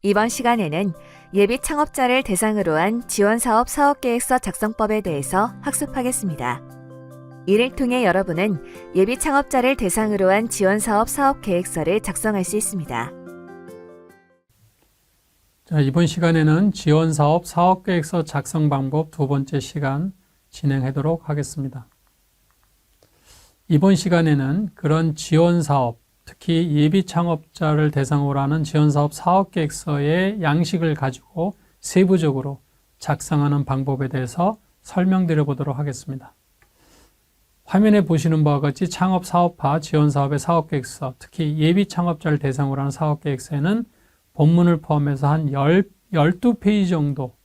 이번 시간에는 예비 창업자를 대상으로 한 지원사업 사업계획서 작성법에 대해서 학습하겠습니다. 이를 통해 여러분은 예비 창업자를 대상으로 한 지원사업 사업계획서를 작성할 수 있습니다. 자, 이번 시간에는 지원사업 사업계획서 작성 방법 두 번째 시간 진행하도록 하겠습니다. 이번 시간에는 그런 지원사업, 특히 예비 창업자를 대상으로 하는 지원사업 사업계획서의 양식을 가지고 세부적으로 작성하는 방법에 대해서 설명드려 보도록 하겠습니다. 화면에 보시는 바와 같이 창업사업화 지원사업의 사업계획서, 특히 예비 창업자를 대상으로 하는 사업계획서에는 본문을 포함해서 한 12페이지 정도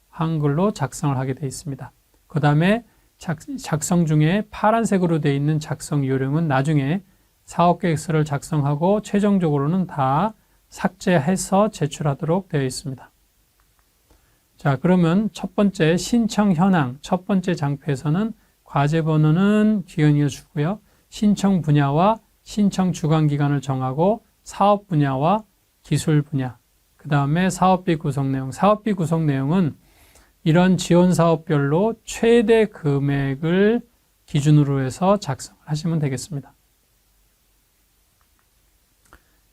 한글로 작성을 하게 되어 있습니다. 그 다음에 작성 중에 파란색으로 되어 있는 작성 요령은 나중에 사업계획서를 작성하고 최종적으로는 다 삭제해서 제출하도록 되어 있습니다. 자, 그러면 첫 번째 신청 현황, 첫 번째 장표에서는 과제 번호는 기현이가 주고요. 신청 분야와 신청 주관 기간을 정하고 사업 분야와 기술 분야, 그 다음에 사업비 구성 내용. 사업비 구성 내용은 이런 지원 사업별로 최대 금액을 기준으로 해서 작성을 하시면 되겠습니다.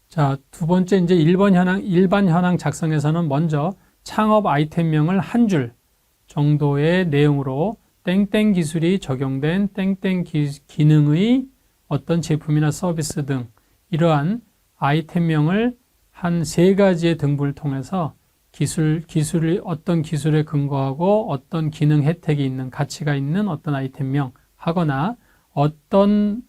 자, 두 번째 이제 일반 현황 작성에서는 먼저 창업 아이템명을 한 줄 정도의 내용으로 땡땡 기술이 적용된 땡땡 기능의 어떤 제품이나 서비스 등 이러한 아이템명을 한 세 가지의 등분을 통해서 기술이 어떤 기술에 근거하고 어떤 기능 혜택이 있는 가치가 있는 어떤 아이템명 하거나 어떤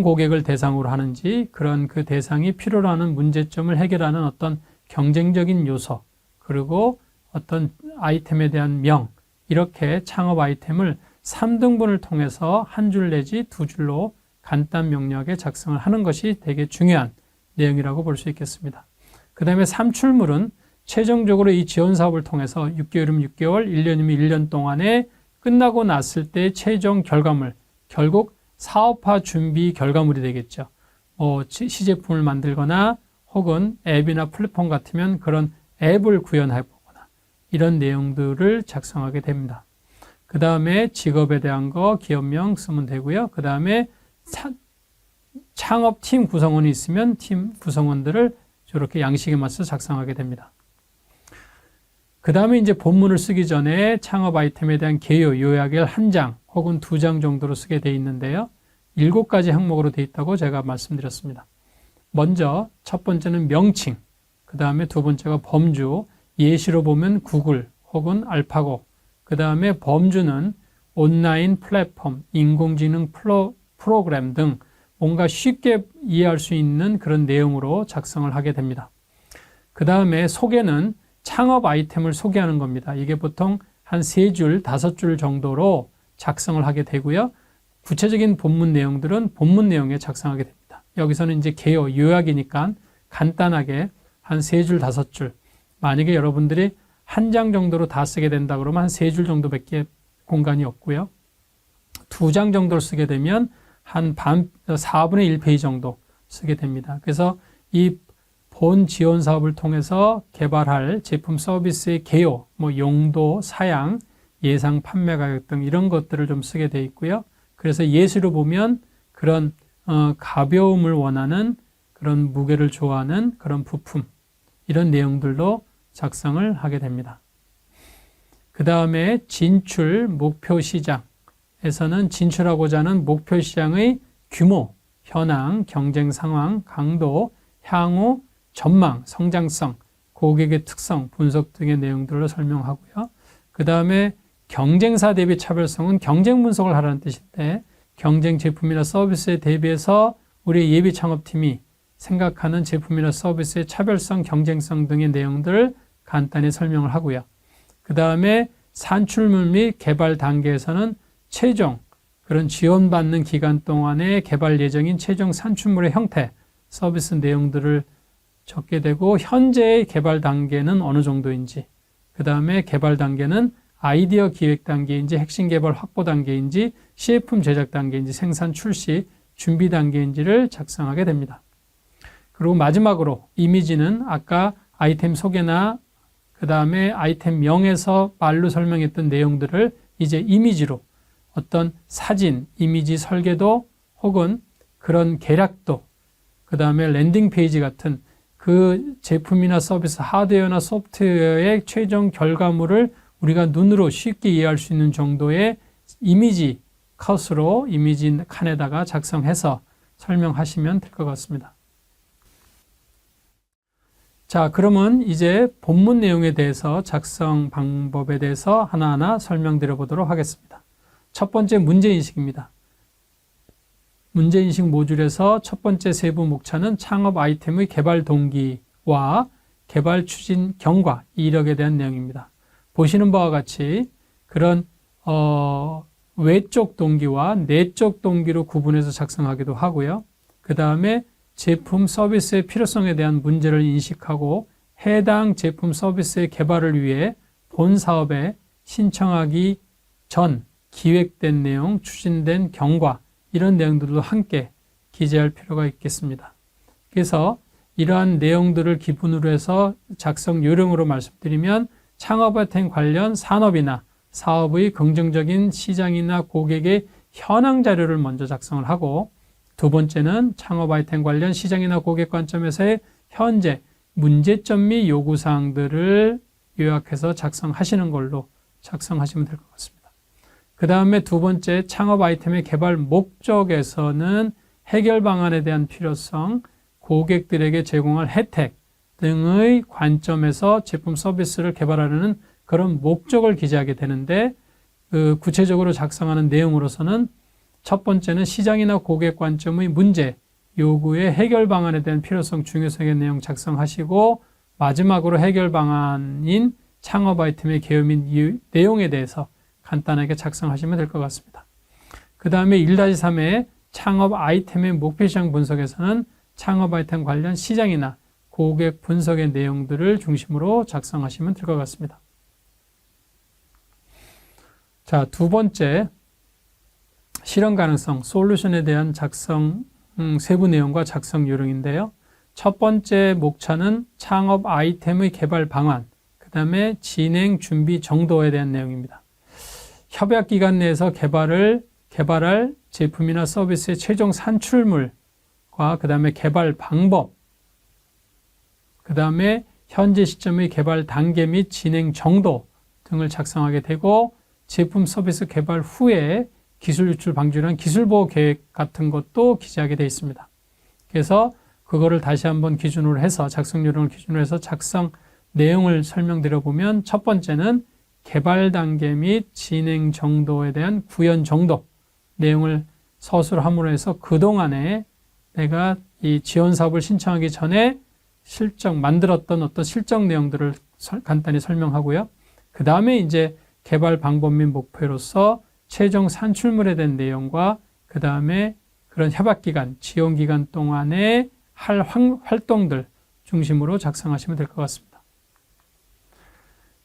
고객을 대상으로 하는지 그런 그 대상이 필요로 하는 문제점을 해결하는 어떤 경쟁적인 요소 그리고 어떤 아이템에 대한 명 이렇게 창업 아이템을 3등분을 통해서 한 줄 내지 두 줄로 간단 명료하게 작성을 하는 것이 되게 중요한 내용이라고 볼 수 있겠습니다. 그 다음에 산출물은 최종적으로 이 지원 사업을 통해서 6개월이면 6개월, 1년이면 1년 동안에 끝나고 났을 때 최종 결과물, 결국 사업화 준비 결과물이 되겠죠. 시제품을 만들거나 혹은 앱이나 플랫폼 같으면 그런 앱을 구현해 보거나 이런 내용들을 작성하게 됩니다. 그 다음에 직업에 대한 거 기업명 쓰면 되고요. 그 다음에 창업팀 구성원이 있으면 팀 구성원들을 저렇게 양식에 맞춰서 작성하게 됩니다. 그 다음에 이제 본문을 쓰기 전에 창업 아이템에 대한 개요, 요약을 한 장 혹은 두 장 정도로 쓰게 되어 있는데요. 7가지 항목으로 되어 있다고 제가 말씀드렸습니다. 먼저 첫 번째는 명칭, 그 다음에 두 번째가 범주, 예시로 보면 구글 혹은 알파고, 그 다음에 범주는 온라인 플랫폼, 인공지능 프로그램 등 뭔가 쉽게 이해할 수 있는 그런 내용으로 작성을 하게 됩니다. 그 다음에 소개는 창업 아이템을 소개하는 겁니다. 이게 보통 한 3줄, 5줄 정도로 작성을 하게 되고요. 구체적인 본문 내용들은 본문 내용에 작성하게 됩니다. 여기서는 이제 개요, 요약이니까 간단하게 한 3줄, 5줄. 만약에 여러분들이 한 장 정도로 다 쓰게 된다 그러면 한 3줄 정도밖에 공간이 없고요. 2장 정도를 쓰게 되면 한 4분의 1페이지 정도 쓰게 됩니다. 그래서 이 본 지원 사업을 통해서 개발할 제품 서비스의 개요, 용도, 사양, 예상 판매 가격 등 이런 것들을 좀 쓰게 돼 있고요. 그래서 예시로 보면 그런 가벼움을 원하는 그런 무게를 좋아하는 그런 부품 이런 내용들로 작성을 하게 됩니다. 그 다음에 진출 목표 시장에서는 진출하고자 하는 목표 시장의 규모, 현황, 경쟁 상황, 강도, 향후, 전망, 성장성, 고객의 특성, 분석 등의 내용들로 설명하고요. 그 다음에 경쟁사 대비 차별성은 경쟁 분석을 하라는 뜻인데 경쟁 제품이나 서비스에 대비해서 우리 예비 창업팀이 생각하는 제품이나 서비스의 차별성, 경쟁성 등의 내용들을 간단히 설명을 하고요. 그 다음에 산출물 및 개발 단계에서는 최종 그런 지원받는 기간 동안의 개발 예정인 최종 산출물의 형태, 서비스 내용들을 적게 되고 현재의 개발 단계는 어느 정도인지 그 다음에 개발 단계는 아이디어 기획 단계인지 핵심 개발 확보 단계인지 시제품 제작 단계인지 생산 출시 준비 단계인지를 작성하게 됩니다. 그리고 마지막으로 이미지는 아까 아이템 소개나 그 다음에 아이템명에서 말로 설명했던 내용들을 이제 이미지로 어떤 사진, 이미지 설계도 혹은 그런 계략도, 그 다음에 랜딩 페이지 같은 그 제품이나 서비스, 하드웨어나 소프트웨어의 최종 결과물을 우리가 눈으로 쉽게 이해할 수 있는 정도의 이미지 컷으로 이미지 칸에다가 작성해서 설명하시면 될 것 같습니다. 자, 그러면 이제 본문 내용에 대해서 작성 방법에 대해서 하나하나 설명드려 보도록 하겠습니다. 첫 번째 문제인식입니다. 문제인식 모듈에서 첫 번째 세부 목차는 창업 아이템의 개발 동기와 개발 추진 경과, 이력에 대한 내용입니다. 보시는 바와 같이 그런 외적 동기와 내적 동기로 구분해서 작성하기도 하고요. 그 다음에 제품 서비스의 필요성에 대한 문제를 인식하고 해당 제품 서비스의 개발을 위해 본 사업에 신청하기 전 기획된 내용, 추진된 경과, 이런 내용들도 함께 기재할 필요가 있겠습니다. 그래서 이러한 내용들을 기본으로 해서 작성 요령으로 말씀드리면 창업 아이템 관련 산업이나 사업의 긍정적인 시장이나 고객의 현황 자료를 먼저 작성을 하고, 두 번째는 창업 아이템 관련 시장이나 고객 관점에서의 현재 문제점 및 요구사항들을 요약해서 작성하시는 걸로 작성하시면 될 것 같습니다. 그 다음에 두 번째, 창업 아이템의 개발 목적에서는 해결 방안에 대한 필요성, 고객들에게 제공할 혜택 등의 관점에서 제품 서비스를 개발하려는 그런 목적을 기재하게 되는데, 구체적으로 작성하는 내용으로서는 첫 번째는 시장이나 고객 관점의 문제, 요구의 해결 방안에 대한 필요성, 중요성의 내용 작성하시고, 마지막으로 해결 방안인 창업 아이템의 개요 및 내용에 대해서 간단하게 작성하시면 될 것 같습니다. 그 다음에 1-3의 창업 아이템의 목표 시장 분석에서는 창업 아이템 관련 시장이나 고객 분석의 내용들을 중심으로 작성하시면 될 것 같습니다. 자, 두 번째, 실현 가능성, 솔루션에 대한 작성 세부 내용과 작성 요령인데요. 첫 번째 목차는 창업 아이템의 개발 방안, 그 다음에 진행 준비 정도에 대한 내용입니다. 협약 기간 내에서 개발할 제품이나 서비스의 최종 산출물과 그 다음에 개발 방법, 그 다음에 현재 시점의 개발 단계 및 진행 정도 등을 작성하게 되고, 제품 서비스 개발 후에 기술 유출 방지를 위한 기술보호 계획 같은 것도 기재하게 되어 있습니다. 그래서 그거를 다시 한번 기준으로 해서, 작성 요령을 기준으로 해서 작성 내용을 설명드려 보면, 첫 번째는 개발 단계 및 진행 정도에 대한 구현 정도 내용을 서술을 함으로 해서 그동안에 내가 이 지원 사업을 신청하기 전에 만들었던 어떤 실적 내용들을 간단히 설명하고요. 그 다음에 이제 개발 방법 및 목표로서 최종 산출물에 대한 내용과 그 다음에 그런 협약기간, 지원기간 동안에 할 활동들 중심으로 작성하시면 될 것 같습니다.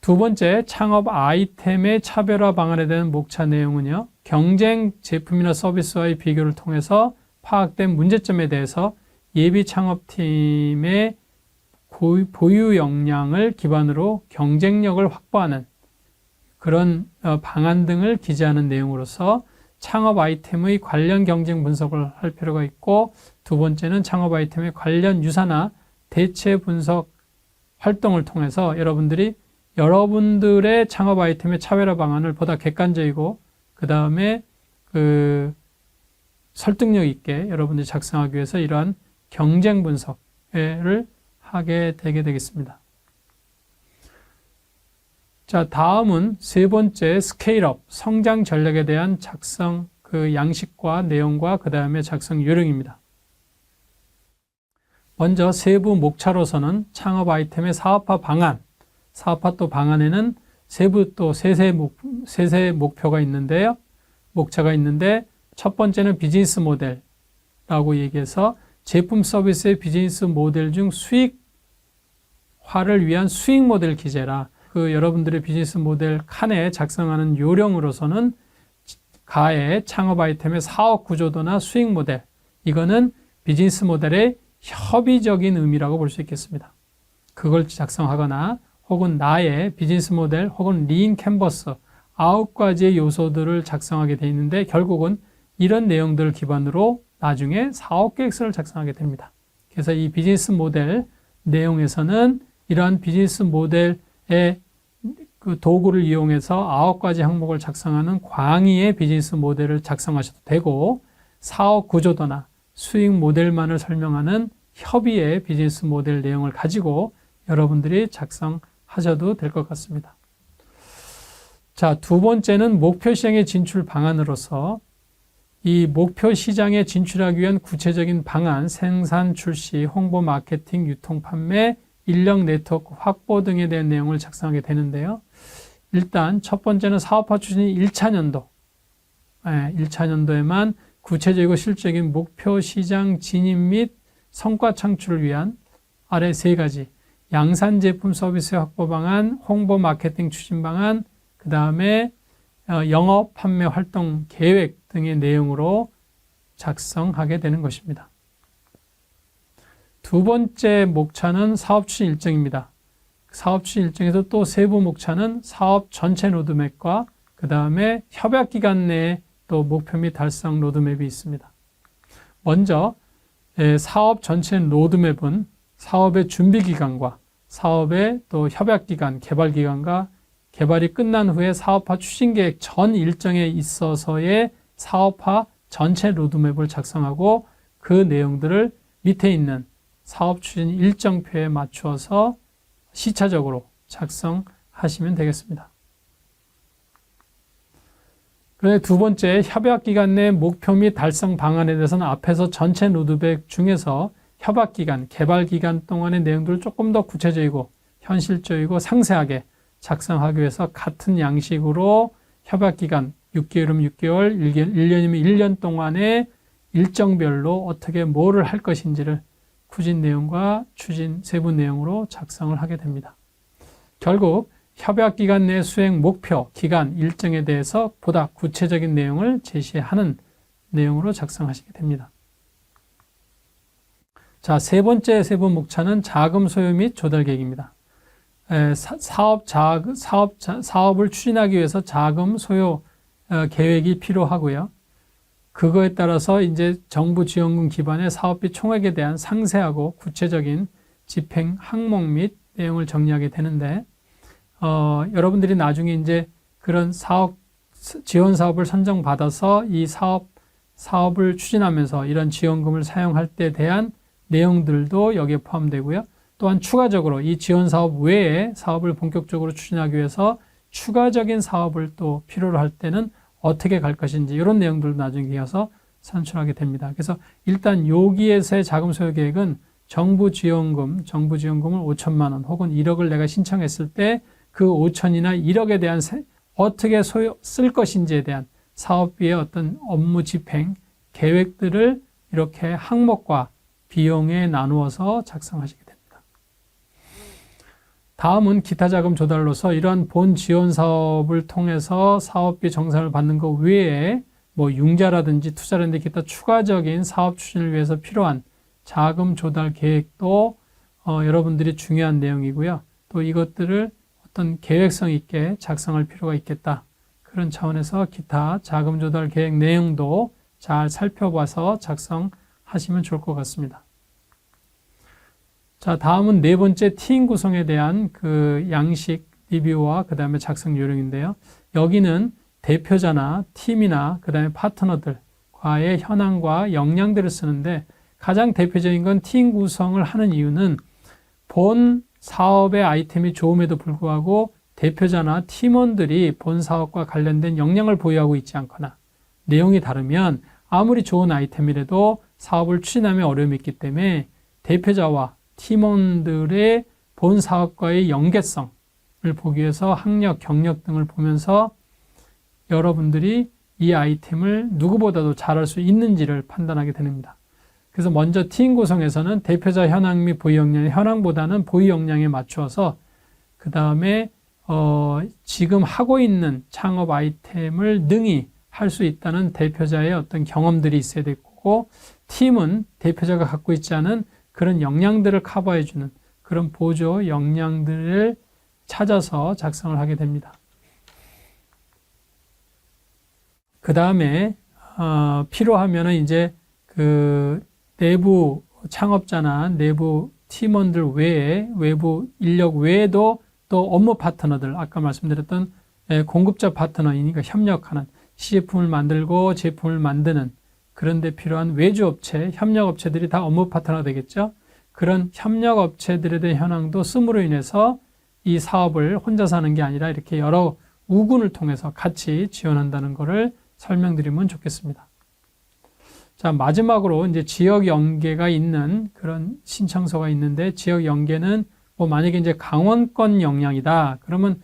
두 번째, 창업 아이템의 차별화 방안에 대한 목차 내용은요, 경쟁 제품이나 서비스와의 비교를 통해서 파악된 문제점에 대해서 예비 창업팀의 보유 역량을 기반으로 경쟁력을 확보하는 그런 방안 등을 기재하는 내용으로서 창업 아이템의 관련 경쟁 분석을 할 필요가 있고, 두 번째는 창업 아이템의 관련 유사나 대체 분석 활동을 통해서 여러분들의 창업 아이템의 차별화 방안을 보다 객관적이고 그 다음에 설득력 있게 여러분들이 작성하기 위해서 이러한 경쟁 분석을 하게 되게 되겠습니다. 자, 다음은 세 번째, 스케일업, 성장 전략에 대한 작성 양식과 내용과 그 다음에 작성 요령입니다. 먼저 세부 목차로서는 창업 아이템의 사업화 방안, 사업화 또 방안에는 세부 또 세세 목표가 있는데요. 목차가 있는데, 첫 번째는 비즈니스 모델이라고 얘기해서 제품 서비스의 비즈니스 모델 중 수익화를 위한 수익 모델 기재라. 여러분들의 비즈니스 모델 칸에 작성하는 요령으로서는 가에 창업 아이템의 사업 구조도나 수익 모델, 이거는 비즈니스 모델의 협의적인 의미라고 볼 수 있겠습니다. 그걸 작성하거나 혹은 나의 비즈니스 모델 혹은 리인 캔버스 9가지의 요소들을 작성하게 되어 있는데 결국은 이런 내용들을 기반으로 나중에 사업계획서를 작성하게 됩니다. 그래서 이 비즈니스 모델 내용에서는 이러한 비즈니스 모델의 그 도구를 이용해서 9가지 항목을 작성하는 광의의 비즈니스 모델을 작성하셔도 되고 사업 구조도나 수익 모델만을 설명하는 협의의 비즈니스 모델 내용을 가지고 여러분들이 작성하셔도 될 것 같습니다. 자, 두 번째는 목표 시장에 진출 방안으로서 이 목표 시장에 진출하기 위한 구체적인 방안, 생산, 출시, 홍보, 마케팅, 유통, 판매, 인력 네트워크 확보 등에 대한 내용을 작성하게 되는데요. 일단 첫 번째는 사업화 추진이 1차 연도, 1차 연도에만 구체적이고 실질적인 목표 시장 진입 및 성과 창출을 위한 아래 3가지 양산 제품 서비스 확보 방안, 홍보 마케팅 추진 방안, 그 다음에 영업 판매 활동 계획 등의 내용으로 작성하게 되는 것입니다. 두 번째 목차는 사업 추진 일정입니다. 사업 추진 일정에서 또 세부 목차는 사업 전체 로드맵과 그 다음에 협약 기간 내에 또 목표 및 달성 로드맵이 있습니다. 먼저 사업 전체 로드맵은 사업의 준비 기간과 사업의 또 협약 기간, 개발 기간과 개발이 끝난 후에 사업화 추진 계획 전 일정에 있어서의 사업화 전체 로드맵을 작성하고 그 내용들을 밑에 있는 사업 추진 일정표에 맞추어서 시차적으로 작성하시면 되겠습니다. 그런데 두 번째, 협약 기간 내 목표 및 달성 방안에 대해서는 앞에서 전체 로드맵 중에서 협약 기간, 개발 기간 동안의 내용들을 조금 더 구체적이고 현실적이고 상세하게 작성하기 위해서 같은 양식으로 협약 기간 6개월이면 6개월, 1년이면 1년 동안의 일정별로 어떻게 뭐를 할 것인지를 추진 내용과 추진 세부 내용으로 작성을 하게 됩니다. 결국 협약 기간 내 수행 목표, 기간, 일정에 대해서 보다 구체적인 내용을 제시하는 내용으로 작성하시게 됩니다. 자, 세 번째 세부 목차는 자금 소요 및 조달 계획입니다. 사업을 추진하기 위해서 자금 소요 계획이 필요하고요. 그거에 따라서 이제 정부 지원금 기반의 사업비 총액에 대한 상세하고 구체적인 집행 항목 및 내용을 정리하게 되는데, 여러분들이 나중에 이제 그런 지원 사업을 선정받아서 이 사업을 추진하면서 이런 지원금을 사용할 때 대한 내용들도 여기에 포함되고요. 또한 추가적으로 이 지원 사업 외에 사업을 본격적으로 추진하기 위해서 추가적인 사업을 또 필요로 할 때는 어떻게 갈 것인지 이런 내용들도 나중에 이어서 산출하게 됩니다. 그래서 일단 여기에서의 자금 소요 계획은 정부 지원금을 5천만 원 혹은 1억을 내가 신청했을 때 그 5천이나 1억에 대한 어떻게 쓸 것인지에 대한 사업비의 어떤 업무 집행 계획들을 이렇게 항목과 비용에 나누어서 작성하시게 됩니다. 다음은 기타 자금 조달로서 이러한 본 지원 사업을 통해서 사업비 정산을 받는 것 외에 뭐 융자라든지 투자라든지 기타 추가적인 사업 추진을 위해서 필요한 자금 조달 계획도 여러분들이 중요한 내용이고요. 또 이것들을 어떤 계획성 있게 작성할 필요가 있겠다. 그런 차원에서 기타 자금 조달 계획 내용도 잘 살펴봐서 작성하시면 좋을 것 같습니다. 자, 다음은 네 번째 팀 구성에 대한 그 양식 리뷰와 그 다음에 작성 요령인데요. 여기는 대표자나 팀이나 그 다음에 파트너들과의 현황과 역량들을 쓰는데 가장 대표적인 건 팀 구성을 하는 이유는 본 사업의 아이템이 좋음에도 불구하고 대표자나 팀원들이 본 사업과 관련된 역량을 보유하고 있지 않거나 내용이 다르면 아무리 좋은 아이템이라도 사업을 추진하며 어려움이 있기 때문에 대표자와 팀원들의 본 사업과의 연계성을 보기 위해서 학력, 경력 등을 보면서 여러분들이 이 아이템을 누구보다도 잘할 수 있는지를 판단하게 됩니다. 그래서 먼저 팀 구성에서는 대표자 현황 및 보유 역량의 현황보다는 보유 역량에 맞추어서 그 다음에 지금 하고 있는 창업 아이템을 능히 할 수 있다는 대표자의 어떤 경험들이 있어야 될 거고 팀은 대표자가 갖고 있지 않은 그런 역량들을 커버해주는 그런 보조 역량들을 찾아서 작성을 하게 됩니다. 그 다음에 필요하면은 이제 그 내부 창업자나 내부 팀원들 외에 외부 인력 외에도 또 업무 파트너들, 아까 말씀드렸던 공급자 파트너이니까 협력하는, 시제품을 만들고 제품을 만드는 그런 데 필요한 외주업체, 협력업체들이 다 업무 파트너가 되겠죠. 그런 협력업체들에 대한 현황도 씀으로 인해서 이 사업을 혼자서 하는 게 아니라 이렇게 여러 우군을 통해서 같이 지원한다는 것을 설명드리면 좋겠습니다. 자, 마지막으로 이제 지역 연계가 있는 그런 신청서가 있는데, 지역 연계는 뭐 만약에 이제 강원권 역량이다. 그러면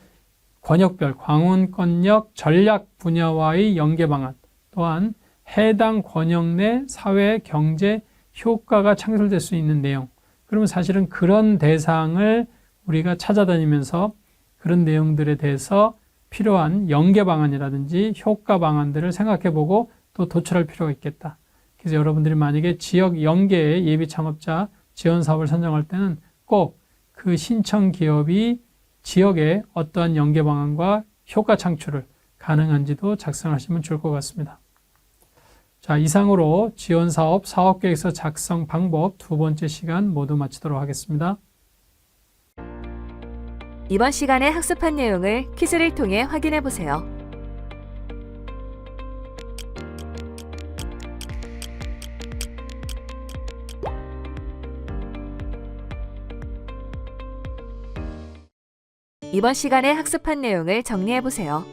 권역별, 강원권역 전략 분야와의 연계 방안, 또한 해당 권역 내 사회 경제 효과가 창출될 수 있는 내용. 그러면 사실은 그런 대상을 우리가 찾아다니면서 그런 내용들에 대해서 필요한 연계 방안이라든지 효과 방안들을 생각해보고 또 도출할 필요가 있겠다. 그래서 여러분들이 만약에 지역 연계의 예비 창업자 지원 사업을 선정할 때는 꼭 그 신청 기업이 지역에 어떠한 연계 방안과 효과 창출을 가능한지도 작성하시면 좋을 것 같습니다. 자, 이상으로 지원 사업 사업계획서 작성 방법 두 번째 시간 모두 마치도록 하겠습니다. 이번 시간에 학습한 내용을 퀴즈를 통해 확인해 보세요. 이번 시간에 학습한 내용을 정리해 보세요.